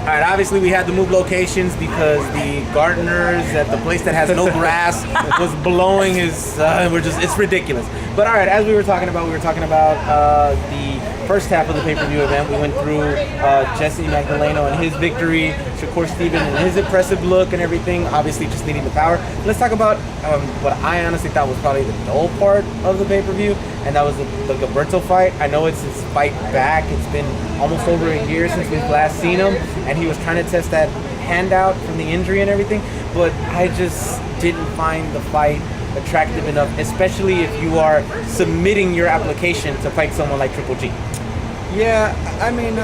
All right, obviously we had to move locations because the gardeners at the place that has no grass was blowing his, it's ridiculous. But all right, as we were talking about the first half of the pay-per-view event. We went through Jesse Magdaleno and his victory, Shakur Stevenson and his impressive look and everything, obviously just needing the power. Let's talk about what I honestly thought was probably the dull part of the pay-per-view, and that was the Gilberto fight. I know it's his fight back. It's been almost over a year since we've last seen him, and he was trying to test that handout from the injury and everything, but I just didn't find the fight attractive enough, especially if you are submitting your application to fight someone like Triple G. Yeah, I mean,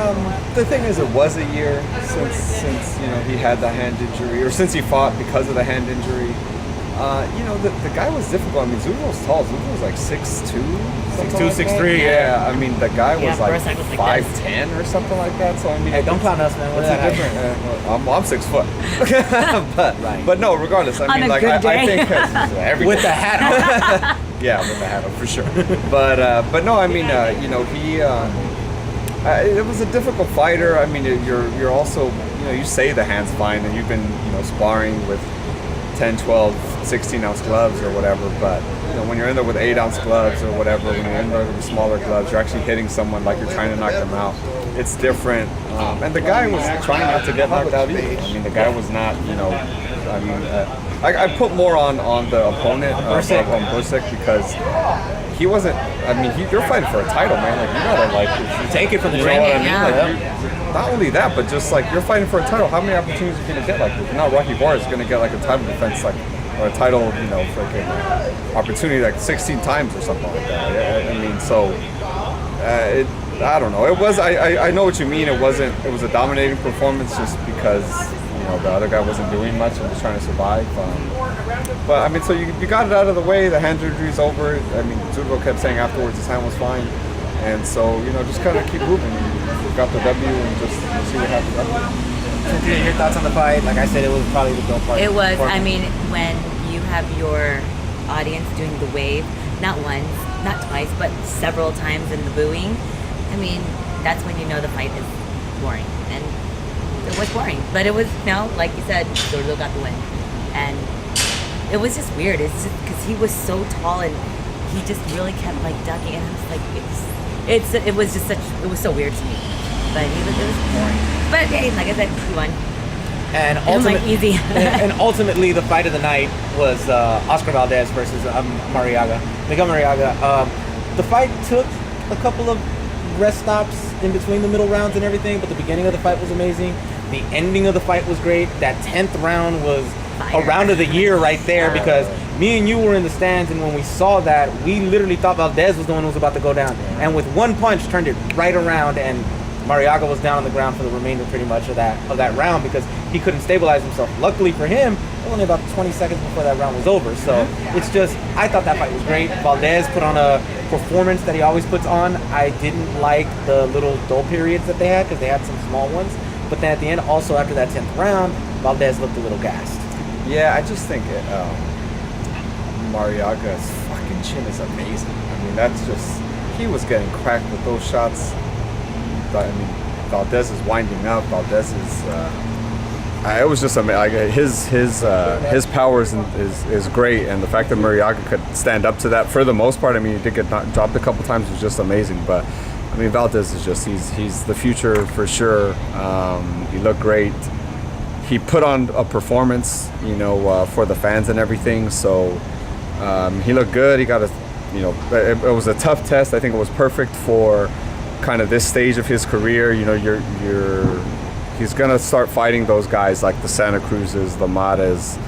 the thing is, it was a year since you know he had the hand injury, or since he fought because of the hand injury. You know, the guy was difficult. I mean, ZURDO's tall. ZURDO's like 6'2", 6'2", 6'3". Yeah, I mean, the guy was like BURSAK was 5'10" or something like that. So I mean, hey, don't clown us, man. What's the difference? I'm 6 foot. but no, regardless, I mean, like I think with the hat on. Yeah, with the hat on for sure. But no, I mean, you know, he. It was a difficult fighter. I mean, you're also, you know, you say the hand's fine, and you've been, you know, sparring with 10, 12, 16-ounce gloves or whatever, but you know, when you're in there with 8-ounce gloves or whatever, when you're in there with smaller gloves, you're actually hitting someone like you're trying to knock them out. It's different. And the guy was trying not to get knocked out either. I mean, the guy was not, you know, I mean, I put more on the opponent, on BURSAK, because he wasn't, I mean, you're fighting for a title, man. Like, you gotta, like, take it from the ring. ring. Not only that, but just like, you're fighting for a title. How many opportunities are you gonna get like this? Not Rocky Bar is gonna get like a title defense, like, or a title, you know, freaking opportunity like 16 times or something like that. I mean, so I don't know. It was, I know what you mean. It was a dominating performance just because, you know, the other guy wasn't doing much and was trying to survive. But I mean, so you got it out of the way. The hand injury's over. I mean, ZURDO kept saying afterwards his hand was fine, and so, you know, just kind of keep moving. We got the W and just see what happens after. Cynthia, your thoughts on the fight? Like I said, it was probably the dull part. It was. I mean, when you have your audience doing the wave, not once, not twice, but several times in the booing, I mean, that's when you know the fight is boring. And it was boring, but it was, you know, like you said, ZURDO got the win, and it was just weird. It's just because he was so tall and he just really kept like ducking, and I was like, it was so weird to me. But it was boring. But hey, like I said, he won. And easy. and ultimately, the fight of the night was Oscar Valdez versus Miguel Marriaga. The fight took a couple of rest stops in between the middle rounds and everything, but the beginning of the fight was amazing. The ending of the fight was great. That 10th round was a round of the year right there, because me and you were in the stands, and when we saw that, we literally thought Valdez was the one who was about to go down. And with one punch, turned it right around, and Marriaga was down on the ground for the remainder pretty much of that round because he couldn't stabilize himself. Luckily for him, it was only about 20 seconds before that round was over. So it's just, I thought that fight was great. Valdez put on a performance that he always puts on. I didn't like the little dull periods that they had because they had some small ones. But then at the end, also after that 10th round, Valdez looked a little gassed. Yeah, I just think Marriaga's fucking chin is amazing. I mean, that's just, he was getting cracked with those shots. I mean, Valdez is winding up. Valdez is, it was just amazing. His power is great, and the fact that Marriaga could stand up to that for the most part. I mean, he did get dropped a couple times, was just amazing. But I mean, Valdez is just, he's the future for sure. He looked great. He put on a performance, you know, for the fans and everything. So he looked good. He got a, you know, it was a tough test. I think it was perfect for kind of this stage of his career. You know, he's gonna start fighting those guys like the Santa Cruzes, the Mares,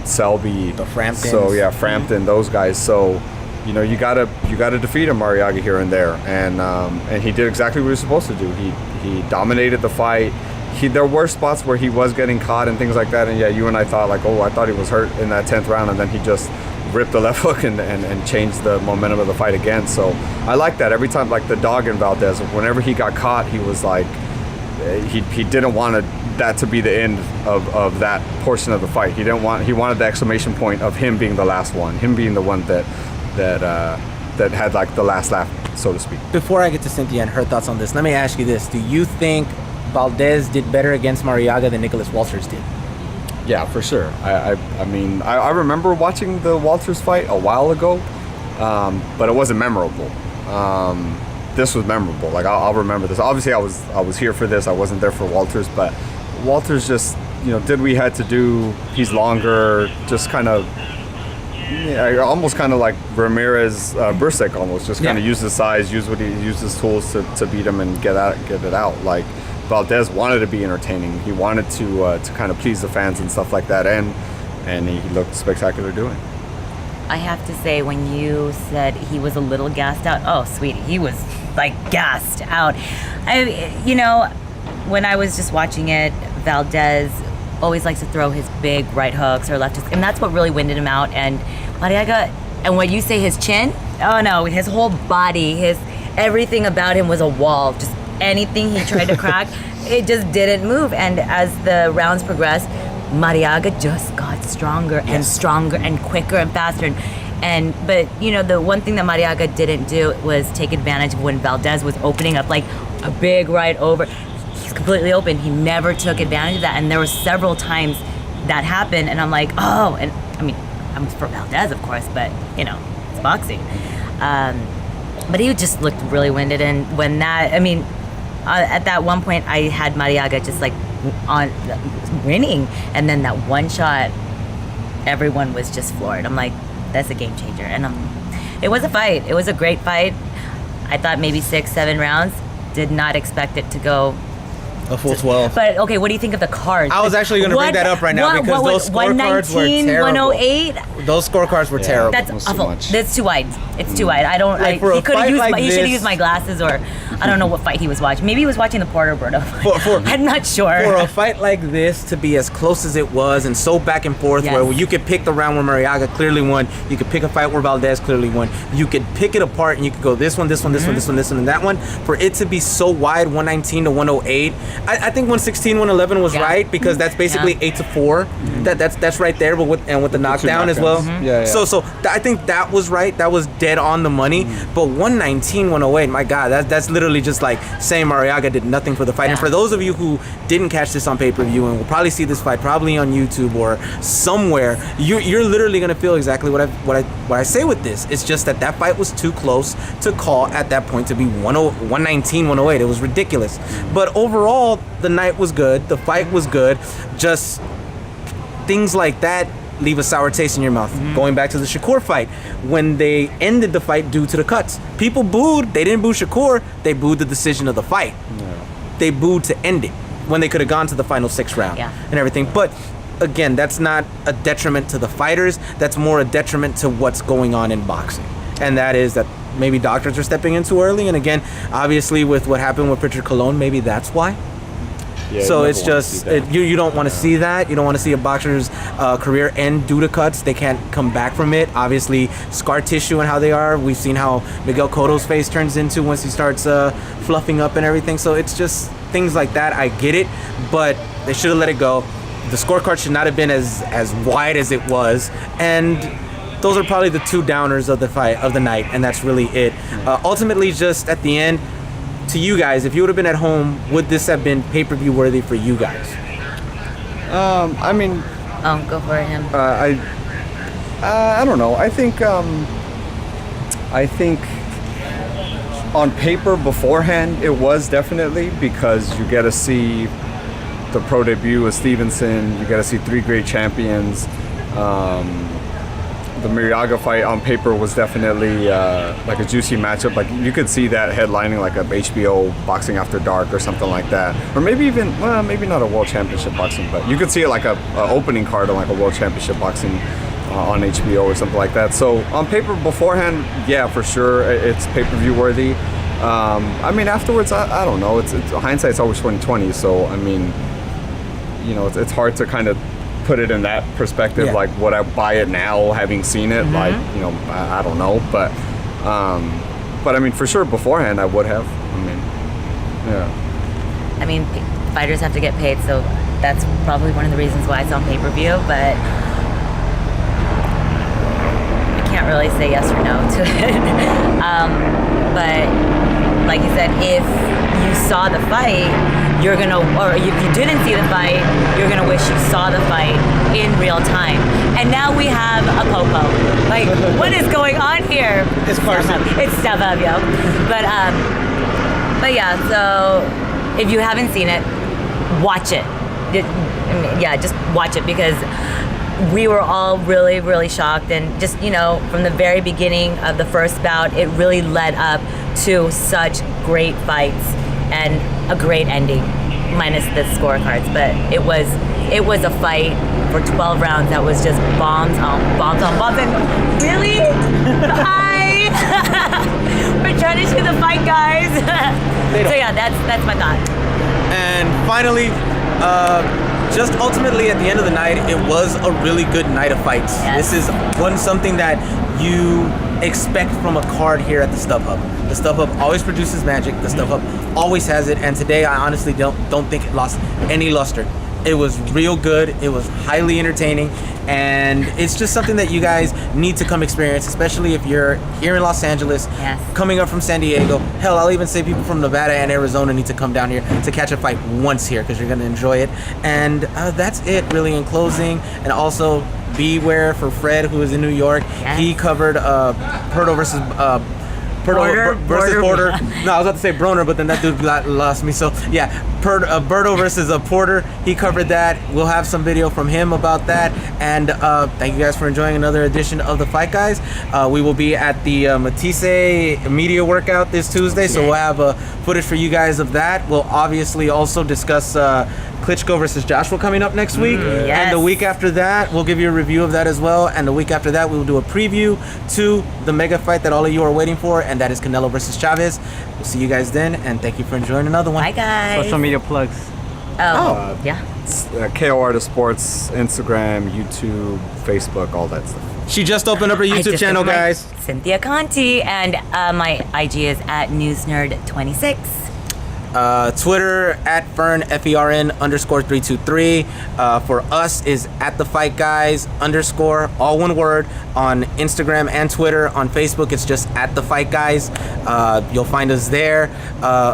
Selby, the Framptons. So yeah, Frampton, those guys. So, you know, you gotta defeat a Marriaga here and there, and he did exactly what he was supposed to do. He dominated the fight. There were spots where he was getting caught and things like that, and yeah, you and I thought like, oh, I thought he was hurt in that 10th round, and then he just ripped the left hook and changed the momentum of the fight again. So I like that. Every time, like the dog in Valdez, whenever he got caught, he was like, he didn't want that to be the end of that portion of the fight. He wanted the exclamation point of him being the last one, him being the one that had like the last laugh, so to speak. Before I get to Cynthia and her thoughts on this, let me ask you this. Do you think Valdez did better against Marriaga than Nicholas Walters did. Yeah, for sure. I mean, I remember watching the Walters fight a while ago, but it wasn't memorable. This was memorable. Like I'll remember this. Obviously, I was here for this. I wasn't there for Walters, but Walters just, you know, did what he had to do. He's longer, just kind of, yeah, almost kind of like Ramirez, BURSAK almost. Just kind of use his size, use his tools to beat him and get it out. Like Valdez wanted to be entertaining. He wanted to kind of please the fans and stuff like that, and he looked spectacular doing it. I have to say, when you said he was a little gassed out, oh, sweetie, he was like gassed out. You know, when I was just watching it, Valdez always likes to throw his big right hooks or left hooks, and that's what really winded him out. And Marriaga, and when you say his chin, oh no, his whole body, everything about him was a wall. Just anything he tried to crack, it just didn't move. And as the rounds progressed, Marriaga just got stronger and stronger and quicker and faster. But you know, the one thing that Marriaga didn't do was take advantage of when Valdez was opening up like a big right over. He's completely open. He never took advantage of that. And there were several times that happened, and I'm like, oh, and I mean, I'm for Valdez, of course, but you know, it's boxing. But he just looked really winded, and when that, I mean, at that one point, I had Marriaga just like on winning, and then that one shot, everyone was just floored. I'm like, that's a game changer. And it was a fight. It was a great fight. I thought maybe 6-7 rounds. Did not expect it to go a full 12. But okay, what do you think of the cards? I was actually going to bring that up right now because those scorecards were terrible. 108. Those scorecards were terrible. That's awful. That's too wide. It's too wide. I don't. Like he could have used. He should have used my glasses, or I don't know what fight he was watching. Maybe he was watching the Porter Berto fight. I'm not sure. For a fight like this to be as close as it was and so back and forth, where you could pick the round where Marriaga clearly won, you could pick a fight where Valdez clearly won, you could pick it apart and you could go this one, this one, this one, this one, this one, and that one. For it to be so wide, 119 to 108, I think 116, 111 was right, because that's basically 8-4. That's right there, but with the knockdown as well. So I think that was right. That was dead on the money. But 119, 108, my God, that's literally just like saying Marriaga did nothing for the fight. And for those of you who didn't catch this on pay-per-view and will probably see this fight probably on YouTube or somewhere, you're literally gonna feel exactly what I say with this. It's just that fight was too close to call at that point to be 119, 108. It was ridiculous. But overall, the night was good. The fight was good. Just things like that leave a sour taste in your mouth. Going back to the Shakur fight, when they ended the fight due to the cuts, people booed. They didn't boo Shakur. They booed the decision of the fight. They booed to end it when they could have gone to the final 6 round and everything. But again, that's not a detriment to the fighters. That's more a detriment to what's going on in boxing. And that is that maybe doctors are stepping in too early. And again, obviously with what happened with Richard Colon, maybe that's why. Yeah, so it's just you don't want to see that. You don't want to see a boxer's career end due to cuts. They can't come back from it. Obviously, scar tissue and how they are. We've seen how Miguel Cotto's face turns into once he starts fluffing up and everything. So it's just things like that. I get it, but they should have let it go. The scorecard should not have been as wide as it was, and those are probably the 2 downers of the fight of the night, and that's really it. Ultimately, just at the end, to you guys, if you would have been at home, would this have been pay-per-view worthy for you guys? I mean, go for him. I don't know. I think on paper beforehand it was definitely, because you get to see the pro debut of Stevenson. You get to see 3 great champions. The Marriaga fight on paper was definitely like a juicy matchup. Like you could see that headlining like a HBO Boxing After Dark or something like that, or maybe even maybe not a World Championship Boxing, but you could see it like a opening card on like a World Championship Boxing on HBO or something like that. So on paper beforehand, yeah, for sure, it's pay-per-view worthy. I mean, afterwards, I don't know. It's hindsight's always 20/20. So I mean, you know, it's hard to kind of put it in that perspective. Like, would I buy it now having seen it? Like, you know, I don't know, but I mean, for sure beforehand I would have. I mean, I mean, fighters have to get paid, so that's probably one of the reasons why it's on pay-per-view, but I can't really say yes or no to it. But like you said, if you saw the fight you're gonna, or if you didn't see the fight, you're gonna wish you saw the fight in real time. And now we have a Popo. Like, what is going on here? It's Carson. It's stuff up, yo. But yeah, so if you haven't seen it, watch it. Yeah, just watch it, because we were all really, really shocked. And just, you know, from the very beginning of the first bout, it really led up to such great fights and a great ending, minus the scorecards. But it was a fight for 12 rounds that was just bombs on bombs on bombs. And really? Hi! We're trying to do the fight, guys. So yeah, that's my thought. And finally, just ultimately at the end of the night, it was a really good night of fights. Yes. This is something that you expect from a card here at the StubHub. The StubHub always produces magic. The StubHub always has it, and today I honestly don't think it lost any luster. It was real good. It was highly entertaining, and it's just something that you guys need to come experience, especially if you're here in Los Angeles, Yes. coming up from San Diego. Hell, I'll even say people from Nevada and Arizona need to come down here to catch a fight once here, because you're going to enjoy it. And that's it, really, in closing. And also, beware for Fred, who is in New York. Yes. He covered Perdo versus Porter? versus Porter. Porter. No, I was about to say Broner, but then that dude lost me. So yeah, Berto versus Porter. He covered that. We'll have some video from him about that. And thank you guys for enjoying another edition of the Fight Guys. We will be at the Matisse media workout this Tuesday, so we'll have footage for you guys of that. We'll obviously also discuss Klitschko versus Joshua coming up next week. Yes. And the week after that, we'll give you a review of that as well. And the week after that, we will do a preview to the mega fight that all of you are waiting for, and that is Canelo versus Chavez. We'll see you guys then, and thank you for enjoying another one. Bye, guys. Social media plugs. Oh, yeah. KO Artist Sports, Instagram, YouTube, Facebook, all that stuff. She just opened up her I YouTube just channel, opened my guys. Cynthia Conte, and my IG is at newsnerd26. Twitter at Fern FERN _323. For us is at @TheFightGuys _ all one word on Instagram and Twitter. On Facebook, it's just at @TheFightGuys. You'll find us there.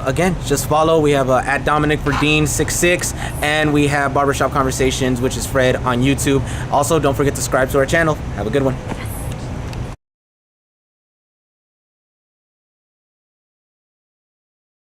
Again, just follow. We have at Dominic Verdeen 66, and we have Barbershop Conversations, which is Fred, on YouTube. Also, don't forget to subscribe to our channel. Have a good one.